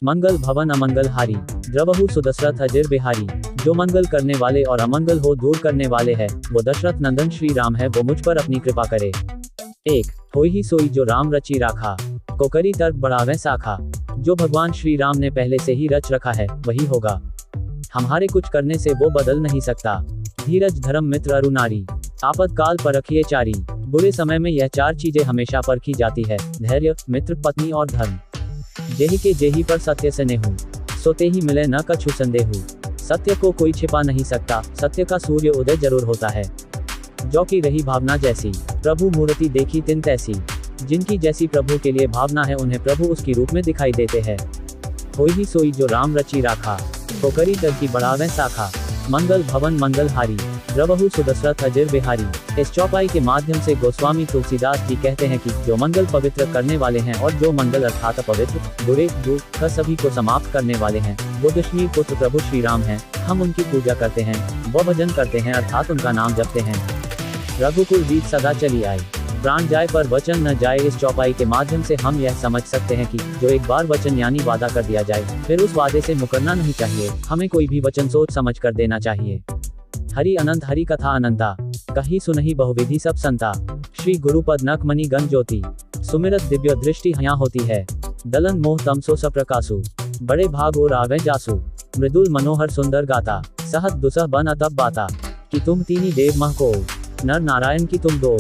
मंगल भवन अमंगल हारी, द्रवहु सुदशरथ अजिर बिहारी। जो मंगल करने वाले और अमंगल हो दूर करने वाले है, वो दशरथ नंदन श्री राम है, वो मुझ पर अपनी कृपा करे। 1 होई ही सोई जो राम रची राखा, को करी तर्क बढ़ावे साखा। जो भगवान श्री राम ने पहले से ही रच रखा है, वही होगा। हमारे कुछ करने से वो बदल नहीं सकता। धीरज धर्म मित्र अरु नारी, आपातकाल परखिए चारी। बुरे समय में यह 4 चीजें हमेशा परखी जाती है, धैर्य, मित्र, पत्नी और धर्म। जेहि के जेहि पर सत्य से नेहु, सोते ही मिले न कछु संदेहु। सत्य को कोई छिपा नहीं सकता, सत्य का सूर्य उदय जरूर होता है। जो की रही भावना जैसी, प्रभु मूर्ति देखी तिन तैसी। जिनकी जैसी प्रभु के लिए भावना है, उन्हें प्रभु उसकी रूप में दिखाई देते हैं। होई ही सोई जो राम रची राखा, तो करी तरकी बढ़ावे साखा। मंगल भवन मंगल हारी, द्रवहु सुदशरथ अजिर बिहारी। इस चौपाई के माध्यम से गोस्वामी तुलसीदास जी कहते हैं कि जो मंगल पवित्र करने वाले हैं और जो मंगल अर्थात अपवित्र, बुरे, दुख सभी को समाप्त करने वाले हैं, वो दशमी पुत्र प्रभु श्री राम हैं। हम उनकी पूजा करते हैं, वो भजन करते हैं अर्थात उनका नाम जपते हैं। रघुकुल रीत सदा चली आई, प्राण जाए पर वचन न जाए। इस चौपाई के माध्यम से हम यह समझ सकते हैं कि जो एक बार वचन यानी वादा कर दिया जाए, फिर उस वादे से मुकरना नहीं चाहिए। हमें कोई भी वचन सोच समझ कर देना चाहिए। हरि अनंत हरि कथा अनंता, कही सुनहि बहुविधि सब संता। श्री गुरुपद नख मणि गण ज्योति, सुमिरत दिव्य दृष्टि यहाँ होती है। दलन मोह तमसो सप्रकाशु, बड़े भाग और आवे जासु। मृदुल मनोहर सुंदर गाता, सहत दुसह बन अतब बाता। कि तुम तीनी देव मह को, नर नारायण की तुम दो।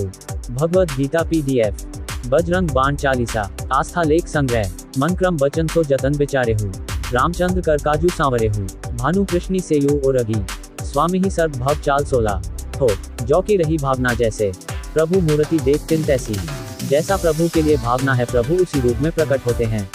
भगवत गीता PDF, बजरंग बाण चालीसा, आस्था लेख संग्रह। मन क्रम बचन सो जतन बिचारे हूँ, रामचंद्र कर काजू सांवरे हूँ। भानु कृष्णी सेयु और अगी, स्वामी ही सर्व भव चाल 16 हो। जो की रही भावना जैसे, प्रभु मूर्ति देख तिन तैसी। जैसा प्रभु के लिए भावना है, प्रभु उसी रूप में प्रकट होते हैं।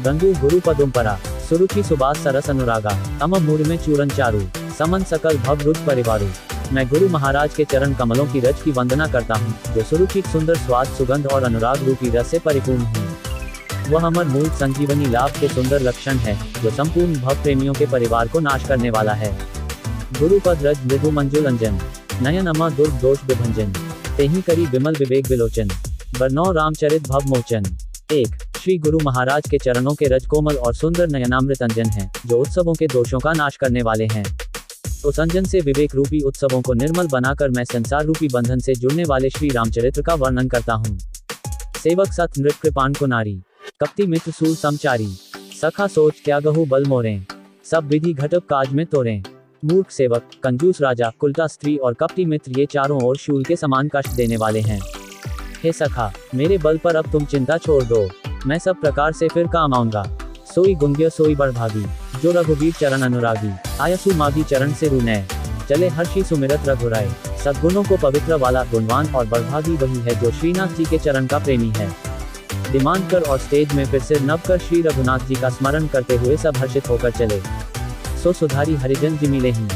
गंगू गुरु पदुम्परा, सुरुचि सुबास सरस अनुरागा। अम मूड में चूरन चारु, समन सकल भव रुच परिवारु। मैं गुरु महाराज के चरण कमलों की रज की वंदना करता हूँ, जो सुरुचित सुंदर स्वाद सुगंध और अनुराग रूपी रस से परिपूर्ण हूँ। वह अमर मूल संजीवनी लाभ के सुंदर लक्षण है, जो संपूर्ण भव प्रेमियों के परिवार को नाश करने वाला है। गुरुपद रज मृदु मंजुल अंजन, नयन अमा दुर्ग दोष विभंजन। तेहि करी विमल विवेक विलोचन, बरनौ रामचरित भव मोचन। 1 श्री गुरु महाराज के चरणों के रज कोमल और सुंदर नयनामृत अंजन हैं, जो उत्सवों के दोषों का नाश करने वाले हैं। उस अंजन से विवेक रूपी उत्सवों को निर्मल बनाकर मैं संसार रूपी बंधन से जुड़ने वाले श्री रामचरित्र का वर्णन करता हूँ। सेवक सत नृप कृपाण को नारी, कपटी मित्र सूल समचारी। सखा सोच त्यागहु बल मोरे, सब विधि घटप काज में तोरे। मूर्ख सेवक, कंजूस राजा, कुलटा स्त्री और कपटी मित्र ये चारों ओर शूल के समान कष्ट देने वाले हैं। हे सखा, मेरे बल पर अब तुम चिंता छोड़ दो, मैं सब प्रकार से फिर काम आऊंगा। सोई गुंग्य सोई बड़भागी, जो रघुवीर चरण अनुरागी। आयसु मागी चरण से रुनय, चले हर्षि सुमिरत रघुराय। सद्गुणों को पवित्र वाला, गुणवान और बड़भागी वही है जो श्रीनाथ जी के चरण का प्रेमी है। डिमांड कर और स्टेज में फिर से नव कर श्री रघुनाथ जी का स्मरण करते हुए सब हर्षित होकर चले। सो सुधारी हरिजन जिमि लेहि,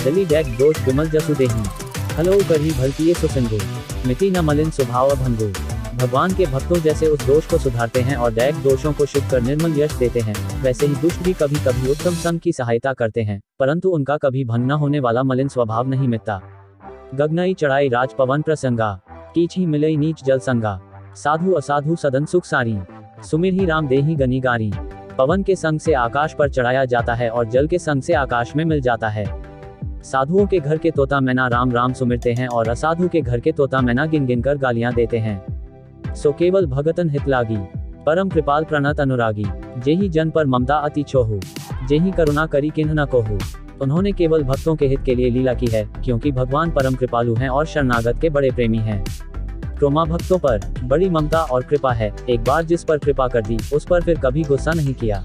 दली डैक दोष विमल जसु देहि। हलो करही भलकिए सुसिंधु, मिति न मलिन स्वभाव भंगु। भगवान के भक्तों जैसे उस दोष को सुधारते हैं और दैक दोषों को शुद्ध कर निर्मल यश देते हैं, वैसे ही दुष्ट भी कभी कभी उत्तम संग की सहायता करते हैं, परंतु उनका कभी भंग न होने वाला मलिन स्वभाव नहीं मिटता। गगनई चढ़ाई राज पवन प्रसंगा, कीच ही मिलई नीच जल संगा। साधु असाधु सदन सुख सारी, सुमिर ही राम देहि गनी गारी। पवन के संग से आकाश पर चढ़ाया जाता है और जल के संग से आकाश में मिल जाता है। साधुओं के घर के तोता मैना राम राम सुमिरते हैं और असाधु के घर के तोता मैना गिन गिन कर गालियां देते हैं। सो केवल भगतन हित लागी, परम कृपाल प्रणत अनुरागी। जेहि जन पर ममता अति छोहु, जेहि करुणा करी किन्ह न कोहु। उन्होंने केवल भक्तों के हित के लिए लीला की है, क्योंकि भगवान परम कृपालु हैं और शरणागत के बड़े प्रेमी हैं। क्रोमा भक्तों पर बड़ी ममता और कृपा है, एक बार जिस पर कृपा कर दी, उस पर फिर कभी गुस्सा नहीं किया।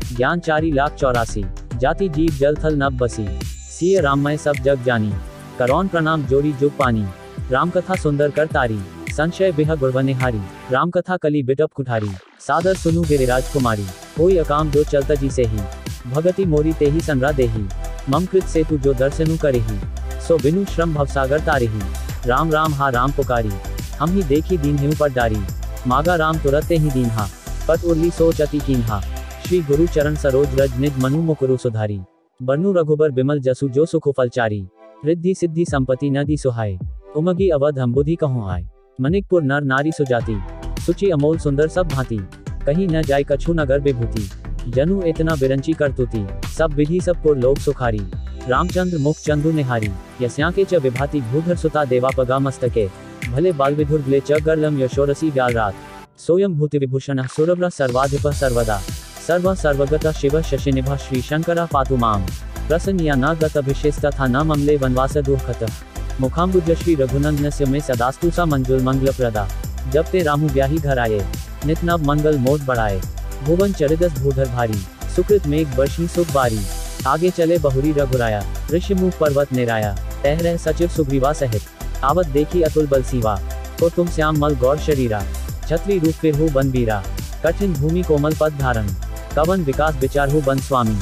ज्ञान 4,84,84, जाति जीव जल थल नभ बसी। सिय राममय सब जग जानी, करौन प्रणाम जोरी जुग पानी। राम कथा सुंदर कर तारी, संशय बिह गुणवनिहारी। राम कथा कली बिटप कुठारी, सादर सुनु गिरिराज कुमारी। कोई अकाम जो चलता जी से ही, भगति मोरी ते ही संरा देही। मम कृत सेतु जो दर्शनु करेही, सो बिनु श्रम भवसागर तारेही। राम राम हा राम पुकारी, हम ही देखी दीन हिम पर डारी। मागा राम तुरते ही दीन्हा, पट उर्ली सोच अति कीन्हा। श्री गुरु चरण सरोज रज निज मनु मुकुरु सुधारी। बरनु रघुबर बिमल जसु जो सुखु फलचारी। रिद्धि सिद्धि संपत्ति नदी सुहाय, उमगी अवध हम बुद्धि कहूँ आय। मनिकपुर नर नारी सुजाति, सुचि अमोल सुंदर सब भांति। कहीं न जाय कछु नगर विभूति। जनु इतना बिरंची करतुती, सब विधि सब पुर लोक सुखारी। रामचंद्र मुख चंदु निहारी, यस्यांके च विभाति भूधर सुता देवापगा मस्तके। भले बालविधुर्गले च गर्लम यशोरसी व्यालरात। सोयम भूति विभूषण सुरव्र सर्वाधिप सर्वदा। सर्व सर्वगत शिव शशिनिभ श्री शंकर पातु माम। प्रसन्निया न गत अभिषेस्तथा न ममले वनवास दुःखत। मुखाम्बुज श्री रघुनंदनस्य में सदास्तु सा मंजुल मंगल प्रदा। जब ते रामु ब्याही घर आए, नित नव मंगल मोद बढ़ाए। भुवन चरिदस भूधर भारी, सुकृत मेघ वर्षी सुख बारी। आगे चले बहुरी रघुराया, ऋषिमुख पर्वत निराया। तह रह सचिव सुग्रीवा सहित, आवत देखी अतुल बल सीवा। तो तुम श्याम मल गौर शरीरा, छत्री रूप फिर हो बन बीरा। कठिन भूमि कोमल पद धारण, कवन विकास विचार हो बन स्वामी।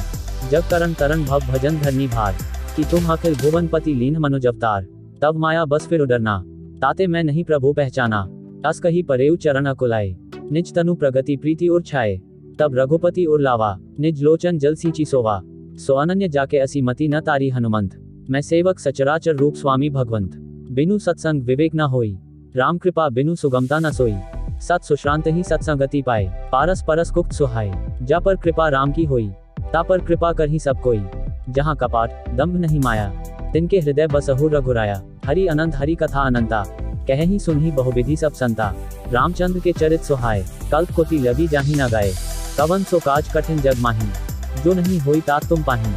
जब करण तरन भव भजन धरनी भार, कि तुम अखिल भुवनपति लीन मनुज अवतार। तब माया बस फिर उडरना, ताते मैं नहीं प्रभु पहचाना। अस कही परेउ चरण अकुलाए, निज तनु प्रगति प्रीति उर छाए। तब रघुपति उर लावा, निज लोचन जल सींची सोवा। सो अनन्य जाके असी मति न तारी हनुमंत। मैं सेवक सचराचर रूप स्वामी भगवंत। बिनु सत्संग विवेक न होई, राम कृपा बिनु सुगमता न सोई। सत सुश्रांत ही सत्संगति पाए, पारस परस कुक्त सुहाए। जा पर कृपा राम की होई, ता पर कृपा कर ही सब कोई। जहाँ कपाट दम्भ नहीं माया, तिनके हृदय बसहु रघुराया। हरि अनंत हरि कथा अनंता, कह ही सुन ही बहुविधि सब संता। रामचंद्र के चरित सुहाए, कल्प कोटि लगी जाहि न गाए। कवन सो काज कठिन जग माही, जो नहीं होई तात तुम पाही।